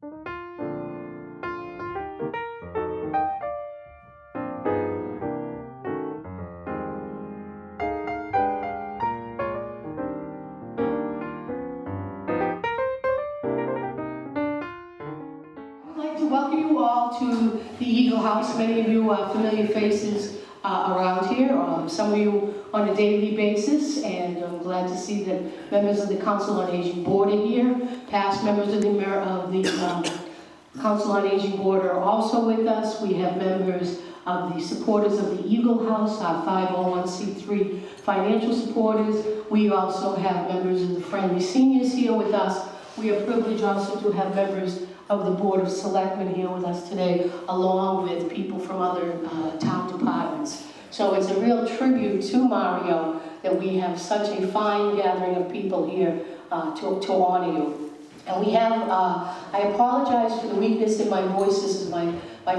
Welcome you all to the Eagle House. Many of you are familiar faces around here, some of you on a daily basis, and I'm glad to see that members of the Council on Aging Board are here. Past members of the Council on Aging Board are also with us. We have members of the supporters of the Eagle House, our 501c3 financial supporters. We also have members of the Friendly Seniors here with us. We are privileged also to have members of the Board of Selectmen here with us today, along with people from other town departments. So it's a real tribute to Mario that we have such a fine gathering of people here to honor you. And we have, I apologize for the weakness in my voice. This is my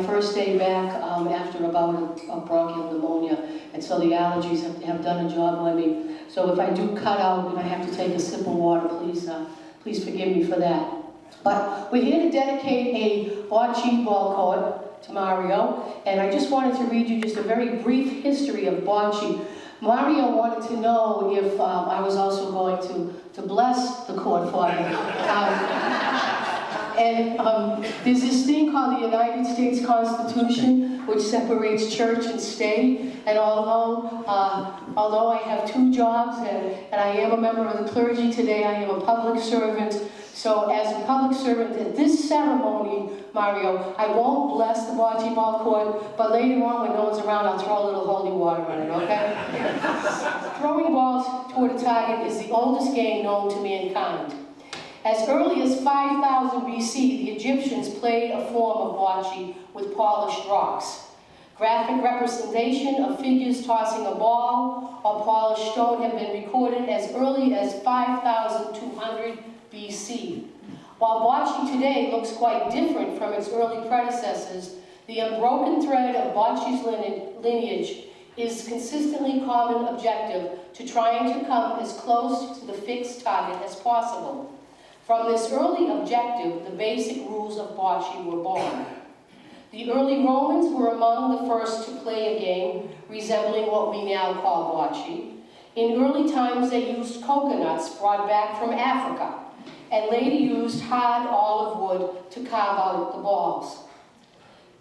first day back after about a bronchial pneumonia, and so the allergies have done a job on me. So if I do cut out and I have to take a sip of water, please forgive me for that. But we're here to dedicate a bocce ball court to Mario, and I just wanted to read you just a very brief history of bocce. Mario wanted to know if I was also going to bless the court for him. There's this thing called the United States Constitution, which separates church and state, and although I have two jobs and I am a member of the clergy today, I am a public servant. So as a public servant at this ceremony, Mario, I won't bless the bocce ball court, but later on when no one's around, I'll throw a little holy water on it, okay? Throwing balls toward a target is the oldest game known to mankind. As early as 5000 BC, the Egyptians played a form of bocce with polished rocks. Graphic representation of figures tossing a ball or polished stone have been recorded as early as 5200 BC. While bocce today looks quite different from its early predecessors, the unbroken thread of bocce's lineage is consistently common objective to trying to come as close to the fixed target as possible. From this early objective, the basic rules of bocce were born. The early Romans were among the first to play a game resembling what we now call bocce. In early times, they used coconuts brought back from Africa, and later used hard olive wood to carve out the balls.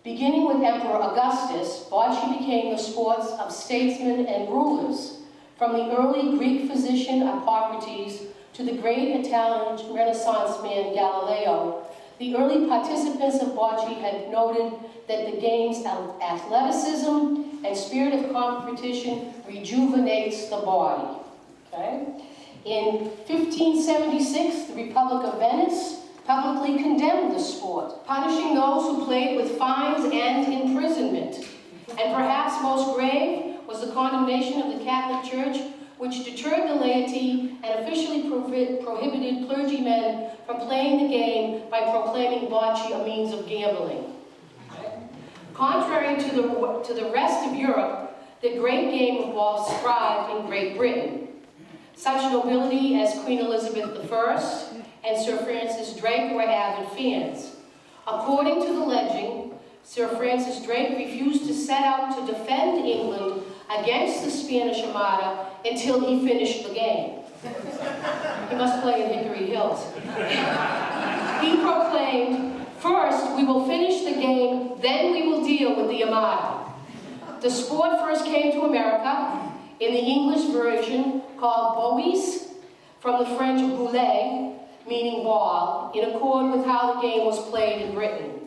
Beginning with Emperor Augustus, bocce became the sports of statesmen and rulers. From the early Greek physician Hippocrates to the great Italian Renaissance man Galileo, the early participants of bocce had noted that the game's athleticism and spirit of competition rejuvenates the body. Okay? In 1576, the Republic of Venice publicly condemned the sport, punishing those who played with fines and imprisonment. And perhaps most grave was the condemnation of the Catholic Church, which deterred the laity and officially prohibited clergymen from playing the game by proclaiming bocce a means of gambling. Contrary to the rest of Europe, the great game of ball thrived in Great Britain. Such nobility as Queen Elizabeth I and Sir Francis Drake were avid fans. According to the legend, Sir Francis Drake refused to set out to defend England against the Spanish Armada until he finished the game. He must play in Hickory Hills. He proclaimed, "First, we will finish the game, then we will deal with the Armada." The sport first came to America in the English version called boisse, from the French boulet, meaning ball, in accord with how the game was played in Britain.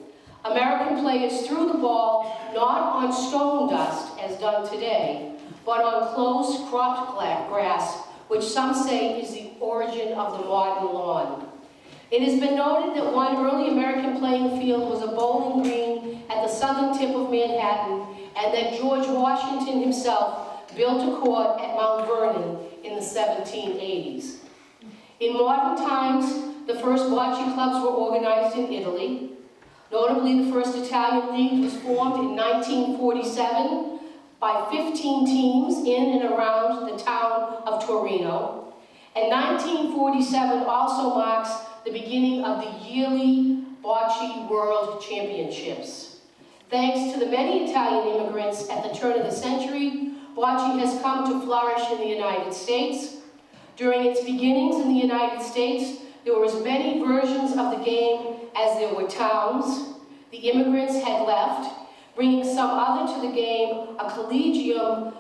American players threw the ball not on stone dust, as done today, but on close cropped grass, which some say is the origin of the modern lawn. It has been noted that one early American playing field was a bowling green at the southern tip of Manhattan, and that George Washington himself built a court at Mount Vernon in the 1780s. In modern times, the first bocce clubs were organized in Italy. Notably, the first Italian league was formed in 1947 by 15 teams in and around the town of Torino. And 1947 also marks the beginning of the yearly Bocce World Championships. Thanks to the many Italian immigrants at the turn of the century, Bocce has come to flourish in the United States. During its beginnings in the United States, there were as many versions of the game as there were towns. The immigrants had left, bringing some other to the game, a collegium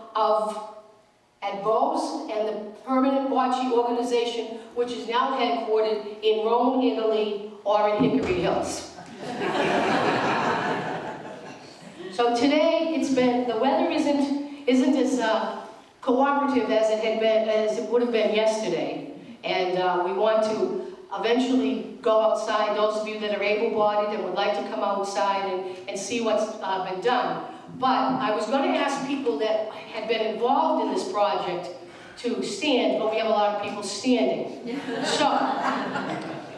at Bocce and the permanent Bocce organization, which is now headquartered in Rome, Italy, or in Hickory Hills. So today, the weather isn't as cooperative as it would have been yesterday, and we want to eventually go outside. Those of you that are able-bodied and would like to come outside and see what's been done. But I was going to ask people that had been involved in this project to stand, but we have a lot of people standing. So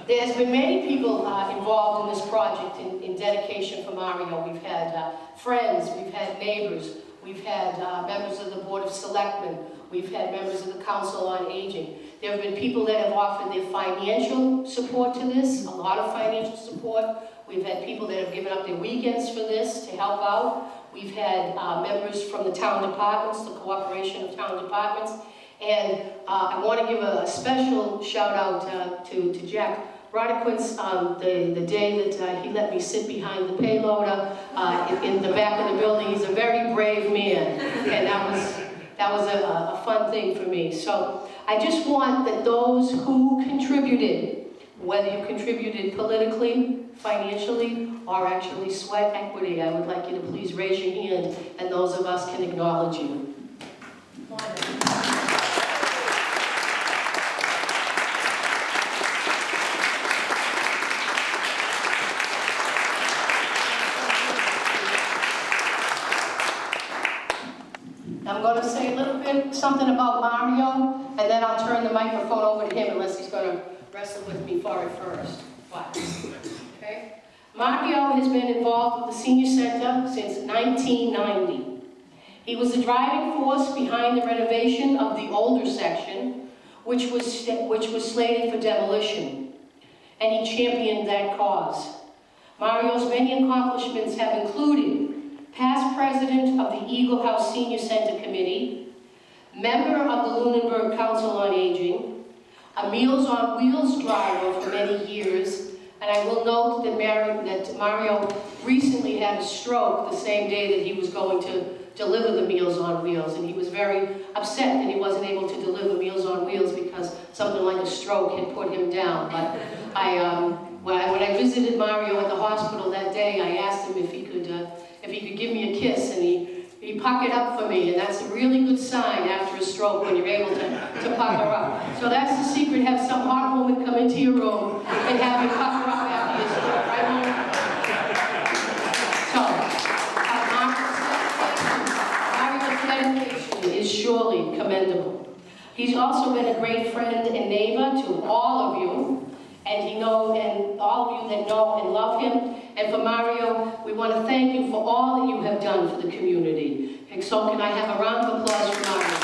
there's been many people involved in this project in dedication for Mario. We've had friends, we've had neighbors, we've had members of the Board of Selectmen, we've had members of the Council on Aging. There have been people that have offered their financial support to this, a lot of financial support. We've had people that have given up their weekends for this to help out. We've had members from the town departments, the cooperation of town departments. And I want to give a special shout out to Jack Roddiquins, the day that he let me sit behind the payloader in the back of the building. He's a very brave man, and that was a fun thing for me. So I just want that those who contributed, whether you contributed politically, financially, or actually sweat equity, I would like you to please raise your hand, and those of us can acknowledge you. I'm going to say a little bit, something about Mario, and then I'll turn the microphone over to him unless he's going to wrestle with me for it first. Okay? Mario has been involved with the Senior Center since 1990. He was the driving force behind the renovation of the older section, which was slated for demolition, and he championed that cause. Mario's many accomplishments have included past president of the Eagle House Senior Center Committee, member of the Lunenburg Council on Aging, a Meals on Wheels driver for many years, and I will note that Mario recently had a stroke the same day that he was going to deliver the Meals on Wheels, and he was very upset that he wasn't able to deliver Meals on Wheels because something like a stroke had put him down. But when I visited Mario at the hospital that day, I asked him if he could give me a kiss, and he puckered up for me, and that's a really good sign after a stroke when you're able to pucker up. So that's the secret. Have some hot woman come into your room and have you pucker up after your stroke, right, Mario's dedication is surely commendable. He's also been a great friend and neighbor to all of you, and all of you that know and love him. And for Mario, we want to thank you for all that you have done for the community. And so can I have a round of applause for Mario?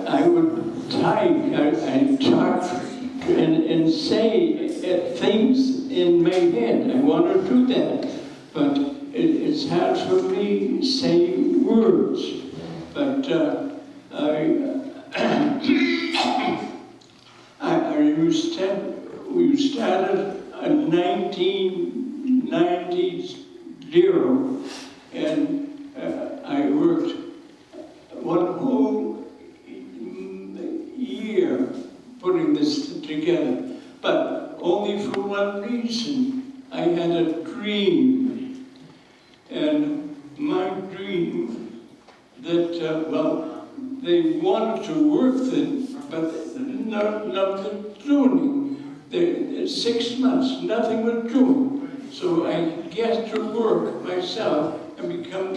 I would type and talk and say things in my head. I want to do that, but it's hard for me to say words. But we started in 1990, and I worked one whole year putting this together, but only for one reason. I had a dream, and my dream that, they wanted to work then, but nothing doing. 6 months, nothing was doing. So I get to work myself and become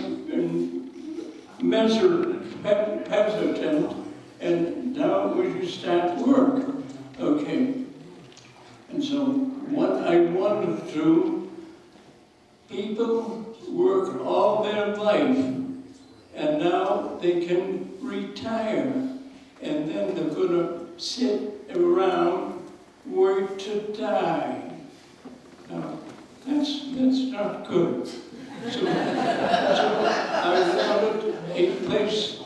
hesitant, and now when you start work, okay. And so what I want to do, people work all their life, and now they can retire, and then they're going to sit around, wait to die. Now, that's not good. So I wanted a place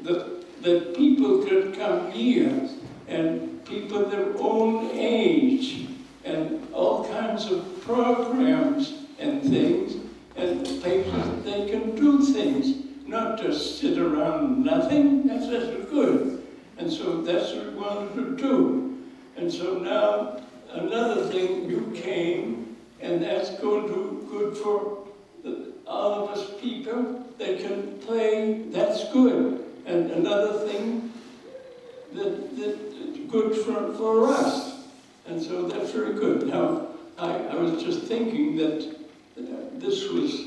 that people could come here, and people their own age, and all kinds of programs and things, and places that they can do things, not just sit around nothing. That's good. And so that's what we wanted to do. And so now, another thing, you came, and that's good for all of us people. They can play, that's good. And another thing that's good for us. And so that's very good. Now, I was just thinking that this was,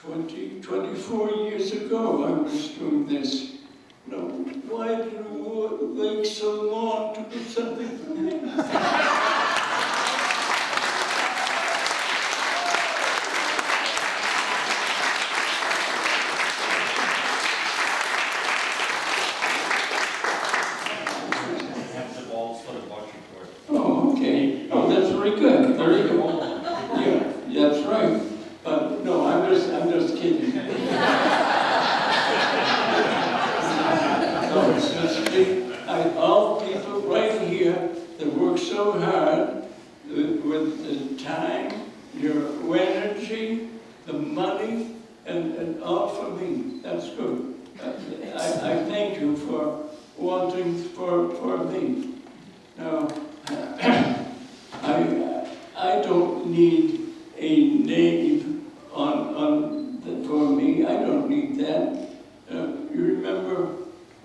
24 years ago I was doing this. No, why did it take so long to do something for me? Oh, okay. Oh, that's very good. Very good. Yeah, that's right. But no, I'm just kidding. All people right here that work so hard with the time, your energy, the money, and all for me. That's good. I thank you for wanting for me. Now, I don't need a name for me. I don't need that. You remember,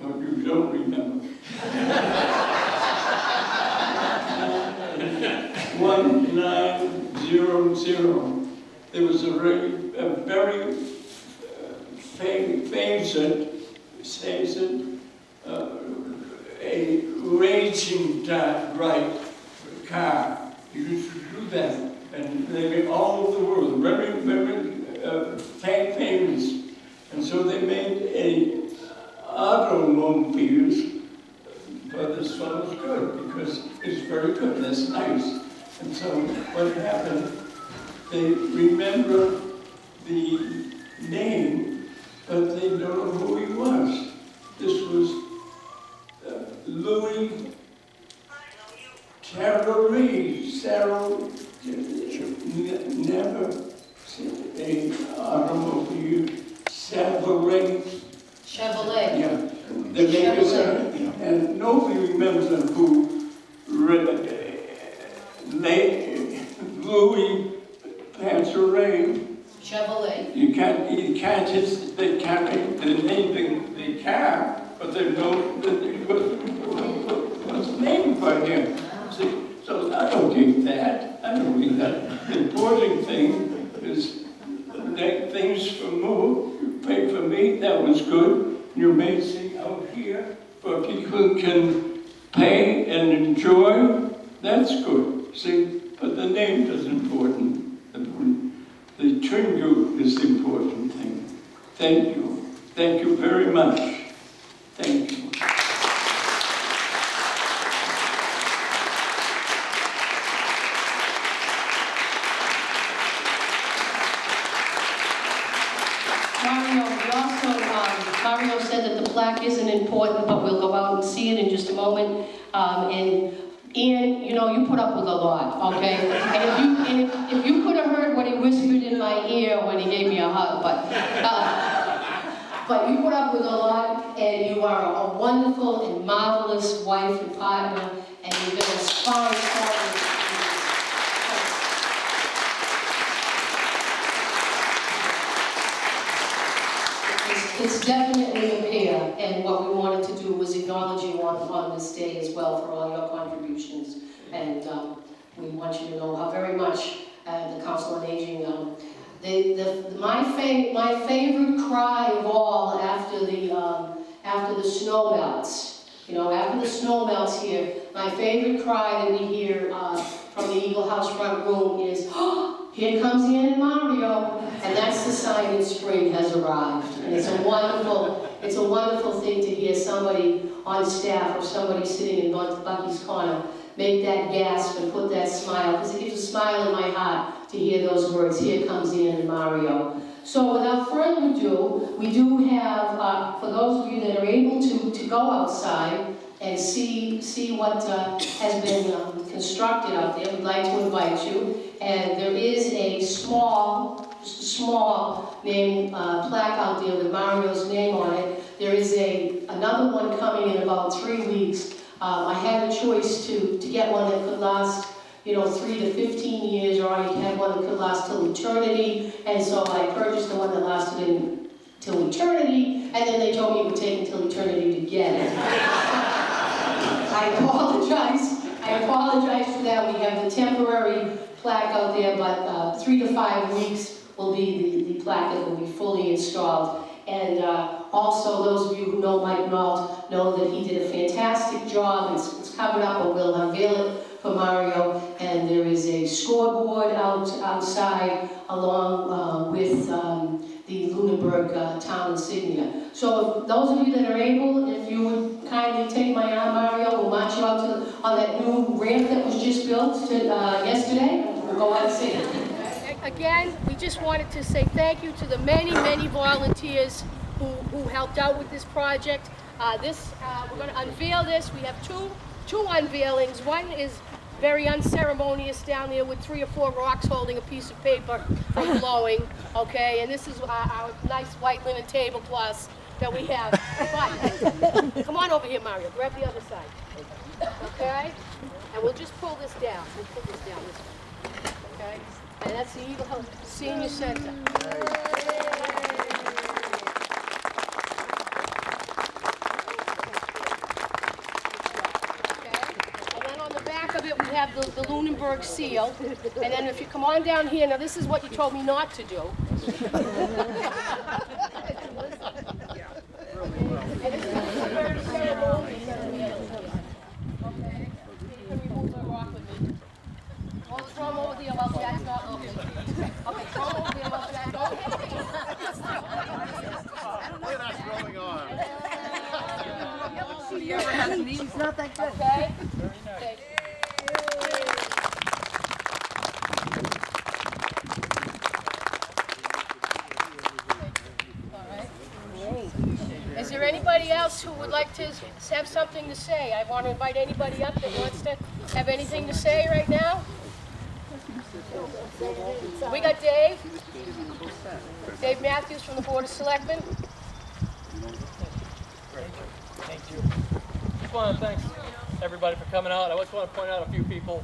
or you don't remember? 1900. There was a very famous a racing right car. You used to do that, and they made all over the world, very famous. And so they made automobiles, but this one was good because it's very good. That's nice. And so what happened? They remember the name, but they don't know who he was. This was Louis Terry, never a automobile, Chevrolet. Yeah, they made it, and nobody remembers who Louis Terry. Chevrolet. You can't just, they can't name the car, but they know what's named by him. See, so I don't need that. I don't need that. The important thing is things for move. You pay for me, that was good. You made things out here for people can pay and enjoy. That's good. See, but the name is important. The tribute is the important thing. Thank you. Thank you very much. Thank you. Mario said that the plaque isn't important, but we'll go out and see it in just a moment. And Ian, you know, you put up with a lot, okay? And if you could have heard what he whispered in my ear when he gave me a hug, but you put up with a lot, and you are a wonderful and marvelous wife and partner, and you've been as far as forward. It's definitely a pair, and what we wanted to do was acknowledge you on this day as well for all your contributions. And we want you to know how very much the Council on Aging My favorite cry of all after the snow melts, after the snow melts here, my favorite cry that we hear from the Eagle House front room is, "Oh, here comes Ann and Mario," and that's the sign that spring has arrived. And it's a wonderful thing to hear somebody on staff or somebody sitting in Bucky's corner make that gasp and put that smile, because it gives a smile in my heart to hear those words, "Here comes Ann and Mario." So without further ado, we do have, for those of you that are able to go outside and see what has been constructed out there, we'd like to invite you. And there is a just a small name plaque out there with Mario's name on it. There is another one coming in about 3 weeks. I had a choice to get one that could last 3 to 15 years, or I had one that could last till eternity, and so I purchased the one that lasted till eternity, and then they told me it would take until eternity to get it. I apologize for that. We have the temporary plaque out there, but 3 to 5 weeks will be the plaque that will be fully installed. And also, those of you who know Mike Nault know that he did a fantastic job. It's covered up, or we'll unveil it for Mario. And there is a scoreboard outside along with the Lunenburg town insignia. So if those of you that are able, if you would kindly take my arm, Mario, we'll march you out on that new ramp that was just built yesterday. We'll go out and see it. Again, we just wanted to say thank you to the many, many volunteers who helped out with this project. We're going to unveil this. We have two unveilings. One is very unceremonious down there with 3 or 4 rocks holding a piece of paper from blowing, okay? And this is our nice white linen tablecloths that we have. But come on over here, Mario. Grab the other side, okay? And we'll just pull this down. We'll pull this down this way, okay? And that's the Eagle House Senior Center. We have the Lunenburg seal, and then if you come on down here, now this is what you told me not to do. And this is the third ceremony. Okay, you can remove the rock with me. Oh, throw him over there, well, that's not okay. Okay, throw him over there, well, that's don't hit me. Look at that throwing on. You ever had a knee? It's not that good. Okay? Okay. Is there anybody else who would like to have something to say? I want to invite anybody up that wants to have anything to say right now. We got Dave. Dave Matthews from the Board of Selectmen. Thank you. Just want to thank everybody for coming out. I just want to point out a few people.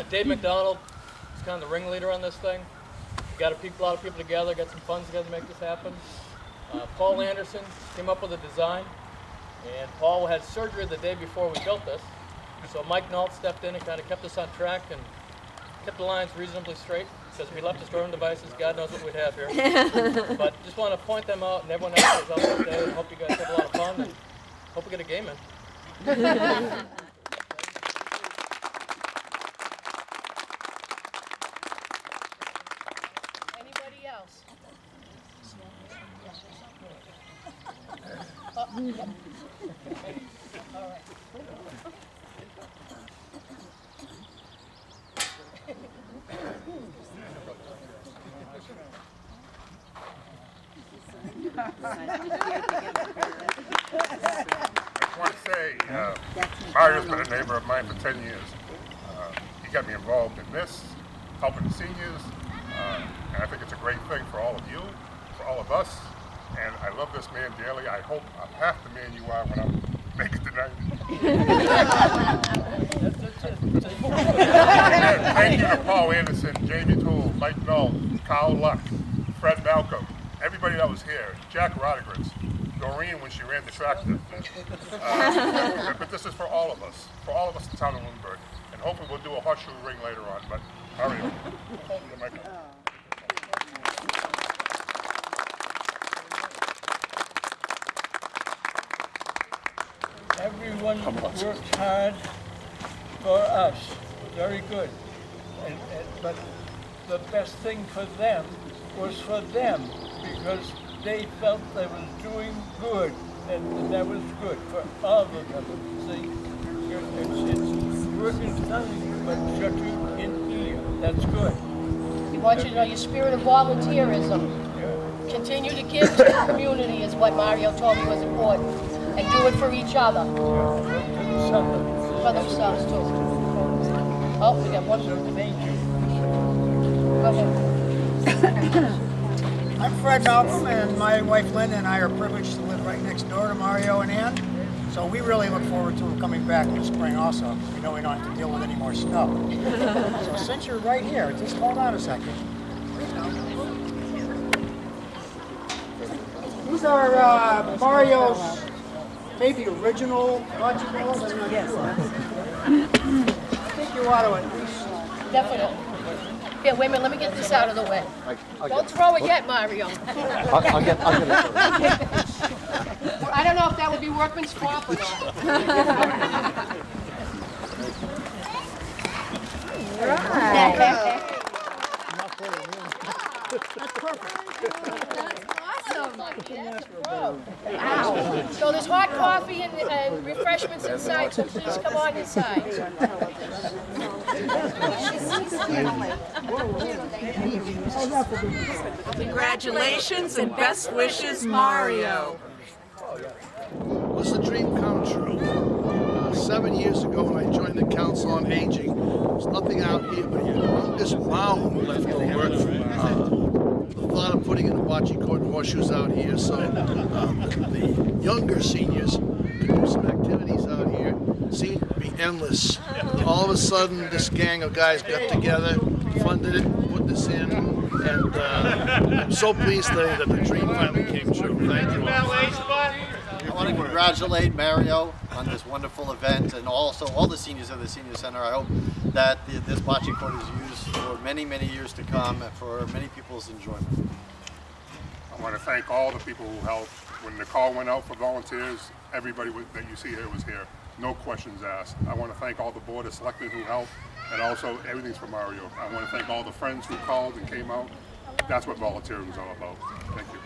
Dave McDonald is kind of the ringleader on this thing. We got a lot of people together, got some funds together to make this happen. Paul Anderson came up with a design, and Paul had surgery the day before we built this. So Mike Nault stepped in and kind of kept us on track and kept the lines reasonably straight, because if we left the storm devices, God knows what we'd have here. But just want to point them out, and everyone else who's out there today, and hope you guys have a lot of fun, and hope we get a game in. Anybody else? All right. I want to say, Mario's been a neighbor of mine for 10 years. He got me involved in this, helping the seniors, and I think it's a great thing for all of you, for all of us, and I love this man dearly. I hope I'm half the man you are when I make it to 90. Thank you to Paul Anderson, Jamie Toole, Mike Knoll, Carl Luck, Fred Malcolm, everybody that was here, Jack Rodriguez, Doreen when she ran the tractor. But this is for all of us in the town of Lunenburg. And hopefully we'll do a horseshoe ring later on. But Mario, everyone worked hard for us, very good. But the best thing for them was for them, because they felt they was doing good, and that was good for all of them. See, it's working nothing but shut you in here. That's good. We want you to know your spirit of volunteerism. Continue to give to the community is what Mario told me was important. And do it for each other. For themselves too. Oh, we got one. Go ahead. I'm Fred Malcolm, and my wife Linda and I are privileged to live right next door to Mario and Ann. So we really look forward to them coming back in the spring also. We know we don't have to deal with any more snow. So since you're right here, just hold on a second. These are Mario's maybe original bocce balls. I'm not sure. I think you ought to at least. Definitely. Here, wait a minute, let me get this out of the way. Don't throw it yet, Mario. I'll get it. I don't know if that would be workman's comp or not. Wow. So there's hot coffee and refreshments inside, so please come on inside. Congratulations and best wishes, Mario. It was a dream come true. 7 years ago when I joined the Council on Aging, there was nothing out here but a humongous mound left over. The thought of putting in a bocce court and horseshoes out here so the younger seniors could do some activities out here seemed to be endless. All of a sudden, this gang of guys got together, funded it, put this in, and I'm so pleased today that the dream finally came true. Thank you all. I want to congratulate Mario on this wonderful event, and also all the seniors of the Senior Center. I hope that this bocce court is used for many, many years to come and for many people's enjoyment. I want to thank all the people who helped. When the call went out for volunteers, everybody that you see here was here. No questions asked. I want to thank all the Board of Selectmen who helped, and also everything's for Mario. I want to thank all the friends who called and came out. That's what volunteering is all about. Thank you.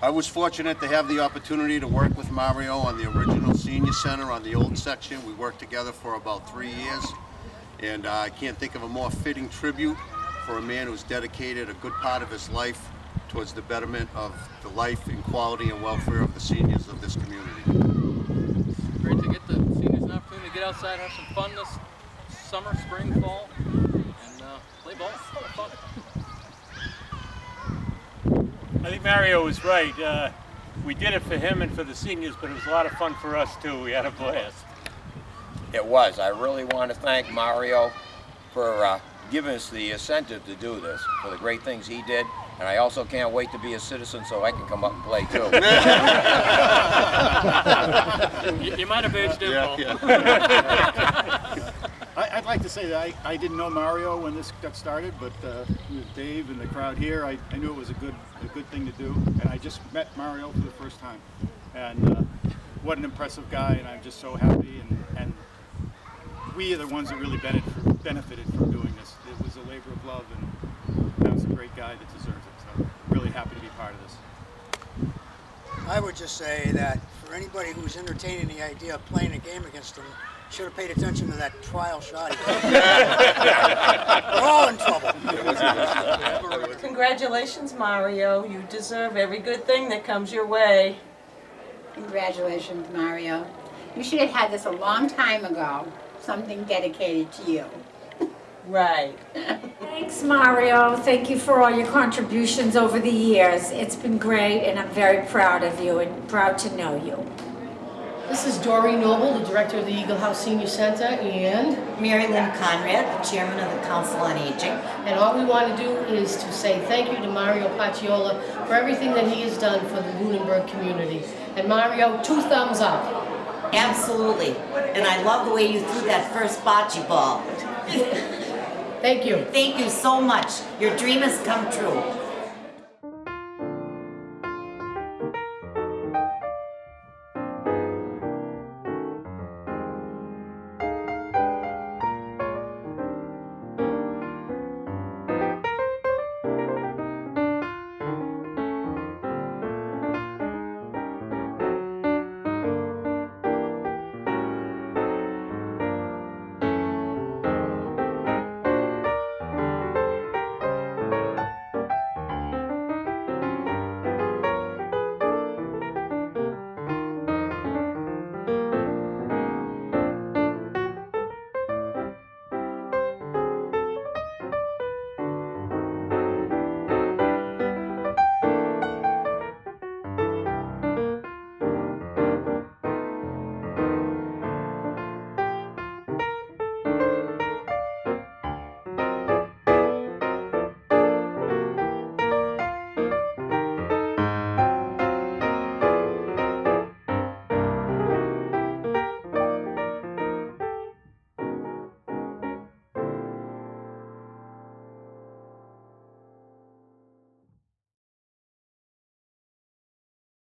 I was fortunate to have the opportunity to work with Mario on the original Senior Center on the old section. We worked together for about 3 years, and I can't think of a more fitting tribute for a man who's dedicated a good part of his life towards the betterment of the life and quality and welfare of the seniors of this community. Great to get the seniors an opportunity to get outside, have some fun this summer, spring, fall, and play ball. It's a lot of fun. I think Mario was right. We did it for him and for the seniors, but it was a lot of fun for us too. We had a blast. It was. I really want to thank Mario for giving us the incentive to do this, for the great things he did. And I also can't wait to be a citizen so I can come up and play too. You might have aged in, Paul. I'd like to say that I didn't know Mario when this got started, but with Dave and the crowd here, I knew it was a good thing to do. And I just met Mario for the first time. And what an impressive guy, and I'm just so happy. And we are the ones that really benefited from doing this. It was a labor of love, and that was a great guy that deserves it. So really happy to be part of this. I would just say that for anybody who's entertaining the idea of playing a game against them, should have paid attention to that trial shot. We're all in trouble. Congratulations, Mario. You deserve every good thing that comes your way. Congratulations, Mario. You should have had this a long time ago. Something dedicated to you. Right. Thanks, Mario. Thank you for all your contributions over the years. It's been great, and I'm very proud of you and proud to know you. This is Doreen Noble, the director of the Eagle House Senior Center, and Mary Lynn Conrad, the chairman of the Council on Aging. And all we want to do is to say thank you to Mario Patacchiola for everything that he has done for the Lunenburg community. And Mario, 2 thumbs up. Absolutely. And I love the way you threw that first bocce ball. Thank you. Thank you so much. Your dream has come true.